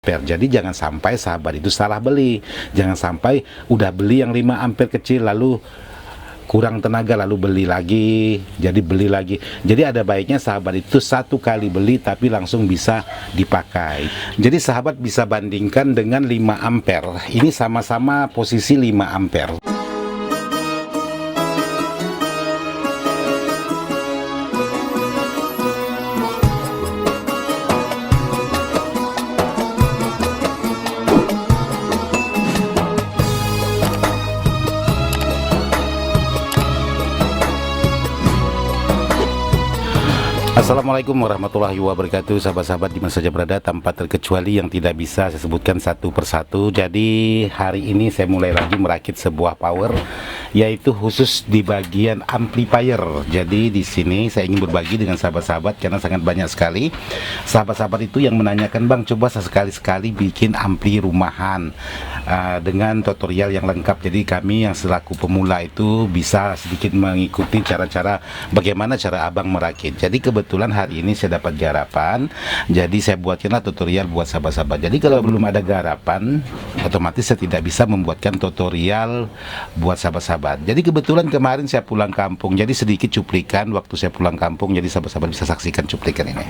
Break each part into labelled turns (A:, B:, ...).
A: Jadi jangan sampai sahabat itu salah beli. Jangan sampai udah beli yang 5 ampere kecil lalu kurang tenaga lalu beli lagi, jadi beli lagi. Jadi ada baiknya sahabat itu satu kali beli tapi langsung bisa dipakai. Jadi sahabat bisa bandingkan dengan 5 ampere. Ini sama-sama posisi 5 ampere. Assalamualaikum warahmatullahi wabarakatuh, sahabat-sahabat di mana saja berada, tanpa terkecuali yang tidak bisa saya sebutkan satu persatu. Jadi hari ini saya mulai lagi merakit sebuah power, yaitu khusus di bagian amplifier. Jadi di sini saya ingin berbagi dengan sahabat-sahabat karena sangat banyak sekali sahabat-sahabat itu yang menanyakan, Bang, coba sekali-sekali bikin ampli rumahan dengan tutorial yang lengkap. Jadi kami yang selaku pemula itu bisa sedikit mengikuti cara-cara bagaimana cara abang merakit. Jadi kebetulan hari ini saya dapat garapan, jadi saya buatkanlah tutorial buat sahabat-sahabat. Jadi kalau belum ada garapan, otomatis saya tidak bisa membuatkan tutorial buat sahabat-sahabat. Jadi kebetulan kemarin saya pulang kampung, jadi sedikit cuplikan waktu saya pulang kampung, jadi sahabat-sahabat bisa saksikan cuplikan ini.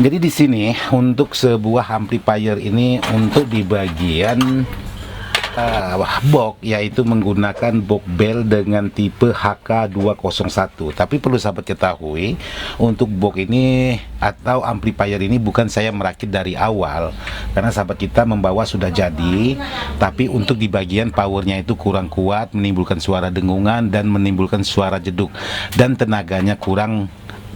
A: Jadi di sini untuk sebuah amplifier ini untuk di bagian box, yaitu menggunakan box bell dengan tipe HK201. Tapi perlu sahabat ketahui, untuk box ini atau amplifier ini bukan saya merakit dari awal, karena sahabat kita membawa sudah jadi, tapi untuk di bagian powernya itu kurang kuat, menimbulkan suara dengungan dan menimbulkan suara jeduk, dan tenaganya kurang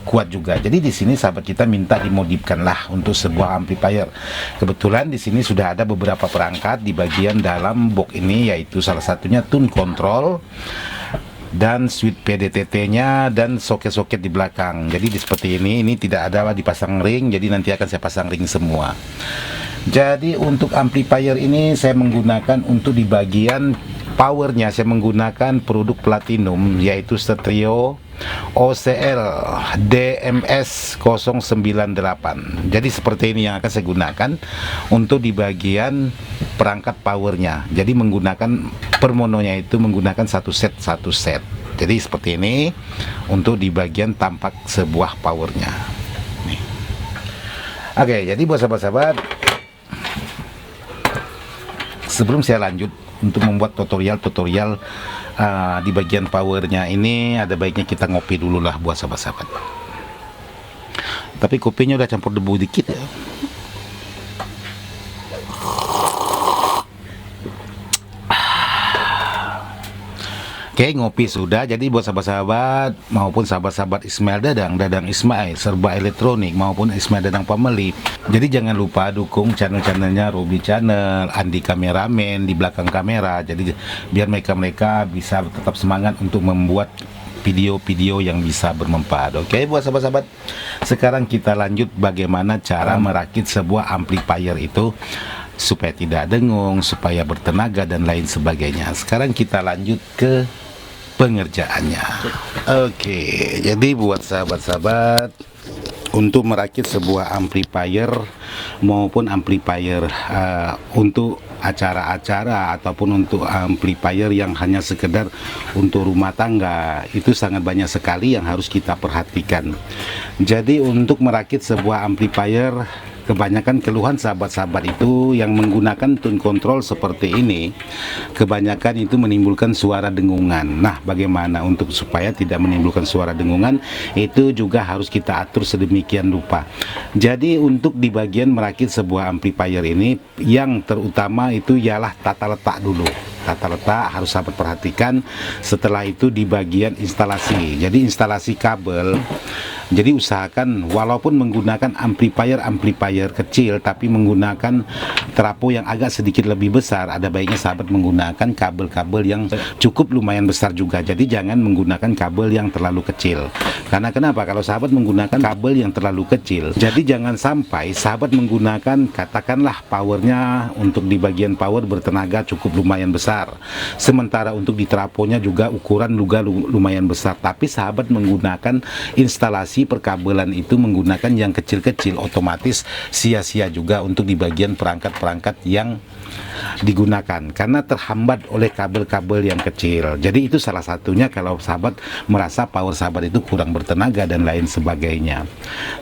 A: kuat juga. Jadi di sini sahabat kita minta dimodifkan lah untuk sebuah amplifier. Kebetulan di sini sudah ada beberapa perangkat di bagian dalam box ini, yaitu salah satunya tune control dan switch PDTT-nya dan soket-soket di belakang. Jadi seperti ini tidak ada dipasang ring, jadi nanti akan saya pasang ring semua. Jadi untuk amplifier ini saya menggunakan untuk di bagian powernya saya menggunakan produk platinum, yaitu stereo OCL DMS 098. Jadi seperti ini yang akan saya gunakan untuk di bagian perangkat powernya. Jadi menggunakan per mononya itu menggunakan satu set. Jadi seperti ini untuk di bagian tampak sebuah powernya. Nih. Oke, jadi buat sahabat-sahabat, sebelum saya lanjut untuk membuat tutorial di bagian powernya ini, ada baiknya kita ngopi dulu lah buat sahabat-sahabat. Tapi kopinya udah campur debu dikit ya. Oke, ngopi sudah. Jadi buat sahabat-sahabat maupun sahabat-sahabat Ismail Dadang Ismail Serba Elektronik maupun Ismail Dadang Family, jadi jangan lupa dukung channel-channelnya Robi Channel, Andi Kameramen di belakang kamera. Jadi biar mereka bisa tetap semangat untuk membuat video-video yang bisa bermanfaat. Oke, buat sahabat-sahabat, sekarang kita lanjut bagaimana cara merakit sebuah amplifier itu supaya tidak dengung, supaya bertenaga dan lain sebagainya. Sekarang kita lanjut ke pengerjaannya. Oke, jadi buat sahabat-sahabat, untuk merakit sebuah amplifier maupun amplifier untuk acara-acara ataupun untuk amplifier yang hanya sekedar untuk rumah tangga, itu sangat banyak sekali yang harus kita perhatikan. Jadi untuk merakit sebuah amplifier, kebanyakan keluhan sahabat-sahabat itu yang menggunakan tune control seperti ini, kebanyakan itu menimbulkan suara dengungan. Nah, bagaimana untuk supaya tidak menimbulkan suara dengungan, itu juga harus kita atur sedemikian rupa. Jadi untuk di bagian merakit sebuah amplifier ini, yang terutama itu ialah tata letak dulu. Tata letak harus sahabat perhatikan. Setelah itu di bagian instalasi, jadi instalasi kabel. Jadi usahakan walaupun menggunakan amplifier kecil tapi menggunakan trafo yang agak sedikit lebih besar, ada baiknya sahabat menggunakan kabel-kabel yang cukup lumayan besar juga. Jadi jangan menggunakan kabel yang terlalu kecil. Karena kenapa? Kalau sahabat menggunakan kabel yang terlalu kecil, jadi jangan sampai sahabat menggunakan katakanlah powernya untuk di bagian power bertenaga cukup lumayan besar. Sementara untuk di trafonya juga ukuran juga lumayan besar, tapi sahabat menggunakan instalasi perkabelan itu menggunakan yang kecil-kecil, otomatis sia-sia juga untuk di bagian perangkat-perangkat yang digunakan karena terhambat oleh kabel-kabel yang kecil. Jadi itu salah satunya kalau sahabat merasa power sahabat itu kurang bertenaga dan lain sebagainya.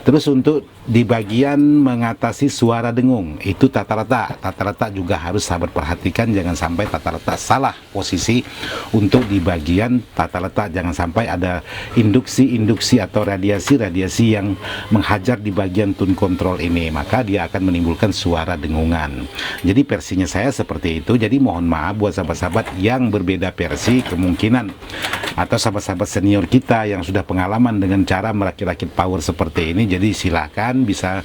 A: Terus untuk di bagian mengatasi suara dengung, itu tata letak juga harus sahabat perhatikan, jangan sampai tata letak salah posisi. Untuk di bagian tata letak jangan sampai ada induksi atau radiasi yang menghajar di bagian tune control ini, maka dia akan menimbulkan suara dengungan. Jadi versinya saya seperti itu. Jadi mohon maaf buat sahabat-sahabat yang berbeda versi, kemungkinan atau sahabat-sahabat senior kita yang sudah pengalaman dengan cara merakit-rakit power seperti ini, jadi silakan bisa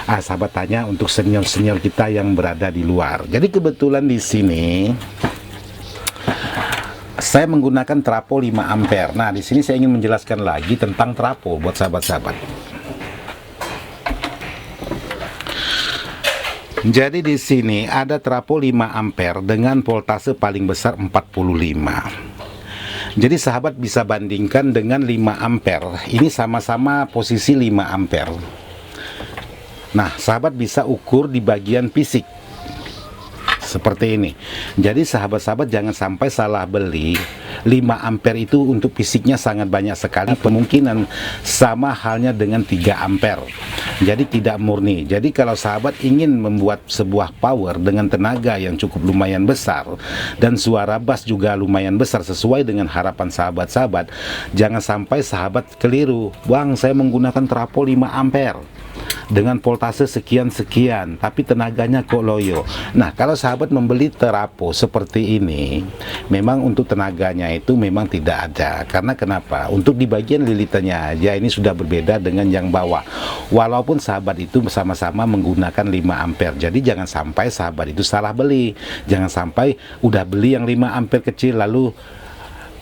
A: sahabat tanya untuk senior-senior kita yang berada di luar. Jadi kebetulan di sini saya menggunakan trafo 5 ampere. Nah, di sini saya ingin menjelaskan lagi tentang trafo buat sahabat-sahabat. Jadi di sini ada trafo 5 ampere dengan voltase paling besar 45. Jadi sahabat bisa bandingkan dengan 5 ampere. Ini sama-sama posisi 5 ampere. Nah, sahabat bisa ukur di bagian fisik seperti ini. Jadi sahabat-sahabat jangan sampai salah beli. 5 ampere itu untuk fisiknya sangat banyak sekali, kemungkinan sama halnya dengan 3 ampere. Jadi tidak murni. Jadi kalau sahabat ingin membuat sebuah power dengan tenaga yang cukup lumayan besar dan suara bass juga lumayan besar sesuai dengan harapan sahabat-sahabat, jangan sampai sahabat keliru. Bang, saya menggunakan trafo 5 ampere dengan voltase sekian-sekian, tapi tenaganya kok loyo. Nah, kalau sahabat membeli trafo seperti ini, memang untuk tenaganya itu memang tidak ada. Karena kenapa? Untuk di bagian lilitannya aja ini sudah berbeda dengan yang bawah. Walaupun sahabat itu sama-sama menggunakan 5 ampere. Jadi jangan sampai sahabat itu salah beli. Jangan sampai udah beli yang 5 ampere kecil lalu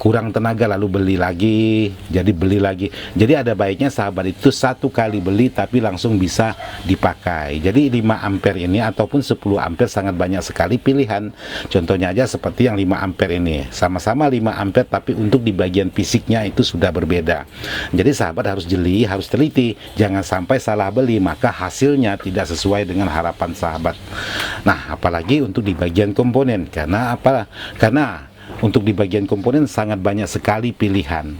A: kurang tenaga lalu beli lagi, jadi beli lagi. Jadi ada baiknya sahabat itu satu kali beli tapi langsung bisa dipakai. Jadi 5 ampere ini ataupun 10 ampere sangat banyak sekali pilihan. Contohnya aja seperti yang 5 ampere ini, sama-sama 5 ampere tapi untuk di bagian fisiknya itu sudah berbeda. Jadi sahabat harus jeli, harus teliti, jangan sampai salah beli maka hasilnya tidak sesuai dengan harapan sahabat. Nah, apalagi untuk di bagian komponen, karena apa? Karena untuk di bagian komponen sangat banyak sekali pilihan.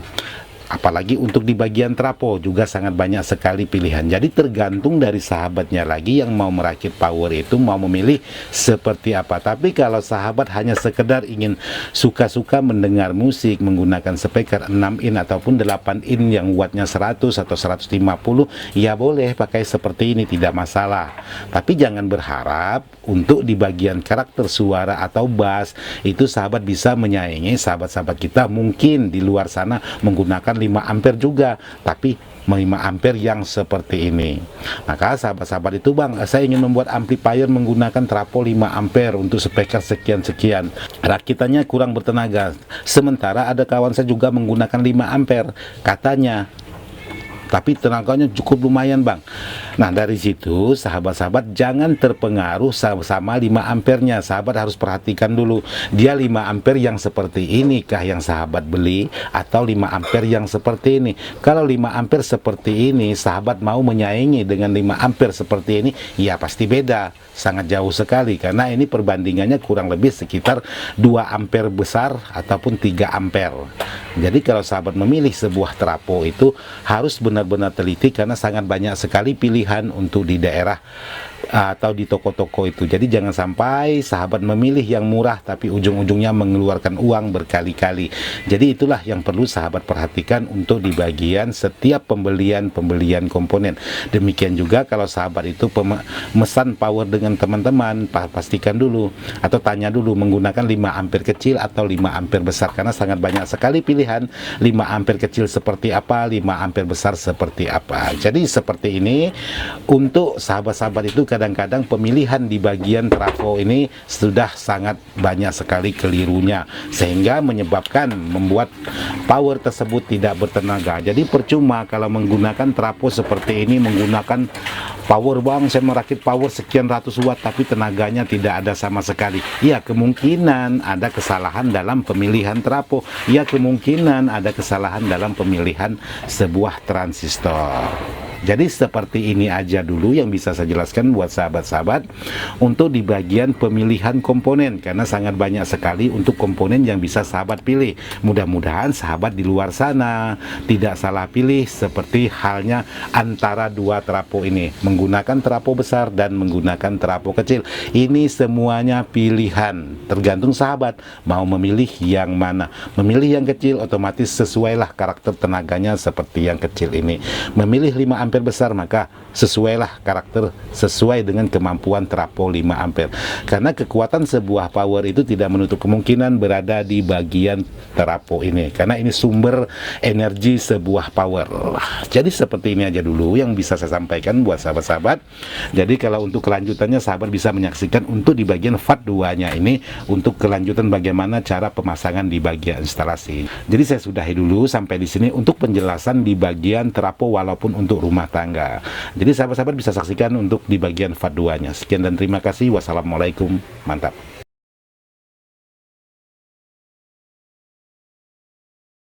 A: Apalagi untuk di bagian trafo juga sangat banyak sekali pilihan. Jadi tergantung dari sahabatnya lagi yang mau merakit power itu mau memilih seperti apa. Tapi kalau sahabat hanya sekedar ingin suka-suka mendengar musik menggunakan speaker 6 in ataupun 8 in yang wattnya 100 atau 150, ya boleh pakai seperti ini, tidak masalah. Tapi jangan berharap untuk di bagian karakter suara atau bass itu sahabat bisa menyaingi sahabat-sahabat kita mungkin di luar sana menggunakan 5 ampere juga, tapi 5 ampere yang seperti ini. Maka sahabat-sahabat itu, bang, saya ingin membuat amplifier menggunakan trafo 5 ampere untuk speaker sekian-sekian, rakitannya kurang bertenaga. Sementara ada kawan saya juga menggunakan 5 ampere, katanya tapi tenaganya cukup lumayan bang. Nah dari situ sahabat-sahabat jangan terpengaruh sama 5 ampernya. Sahabat harus perhatikan dulu, dia 5 ampere yang seperti ini kah yang sahabat beli, atau 5 ampere yang seperti ini. Kalau 5 ampere seperti ini sahabat mau menyaingi dengan 5 ampere seperti ini, ya pasti beda, sangat jauh sekali, karena ini perbandingannya kurang lebih sekitar 2 ampere besar ataupun 3 ampere. Jadi kalau sahabat memilih sebuah trafo itu harus benar-benar teliti, karena sangat banyak sekali pilihan untuk di daerah atau di toko-toko itu. Jadi jangan sampai sahabat memilih yang murah tapi ujung-ujungnya mengeluarkan uang berkali-kali. Jadi itulah yang perlu sahabat perhatikan untuk di bagian setiap pembelian komponen. Demikian juga kalau sahabat itu memesan power dengan teman-teman, pastikan dulu atau tanya dulu menggunakan 5 ampere kecil atau 5 ampere besar, karena sangat banyak sekali pilihan 5 ampere kecil seperti apa, 5 ampere besar seperti apa. Jadi seperti ini untuk sahabat-sahabat itu kadang-kadang pemilihan di bagian trafo ini sudah sangat banyak sekali kelirunya, sehingga membuat power tersebut tidak bertenaga. Jadi percuma kalau menggunakan trafo seperti ini, menggunakan power bang, saya merakit power sekian ratus watt tapi tenaganya tidak ada sama sekali. Ya kemungkinan ada kesalahan dalam pemilihan trafo, ya kemungkinan ada kesalahan dalam pemilihan sebuah transistor. Jadi seperti ini aja dulu yang bisa saya jelaskan buat sahabat-sahabat untuk di bagian pemilihan komponen, karena sangat banyak sekali untuk komponen yang bisa sahabat pilih. Mudah-mudahan sahabat di luar sana tidak salah pilih seperti halnya antara dua trafo ini, menggunakan trafo besar dan menggunakan trafo kecil. Ini semuanya pilihan, tergantung sahabat mau memilih yang mana. Memilih yang kecil otomatis sesuailah karakter tenaganya seperti yang kecil ini. Memilih 5 ampere besar maka sesuailah karakter sesuai dengan kemampuan trafo 5 ampere, karena kekuatan sebuah power itu tidak menutup kemungkinan berada di bagian trafo ini, karena ini sumber energi sebuah power. Jadi seperti ini aja dulu yang bisa saya sampaikan buat sahabat-sahabat. Jadi kalau untuk kelanjutannya sahabat bisa menyaksikan untuk di bagian FAT 2 nya ini untuk kelanjutan bagaimana cara pemasangan di bagian instalasi. Jadi saya sudahi dulu sampai di sini untuk penjelasan di bagian trafo walaupun untuk rumah tangga. Jadi sahabat-sahabat bisa saksikan untuk di bagian FAT 2 nya. Sekian dan terima kasih. Wassalamualaikum. Mantap.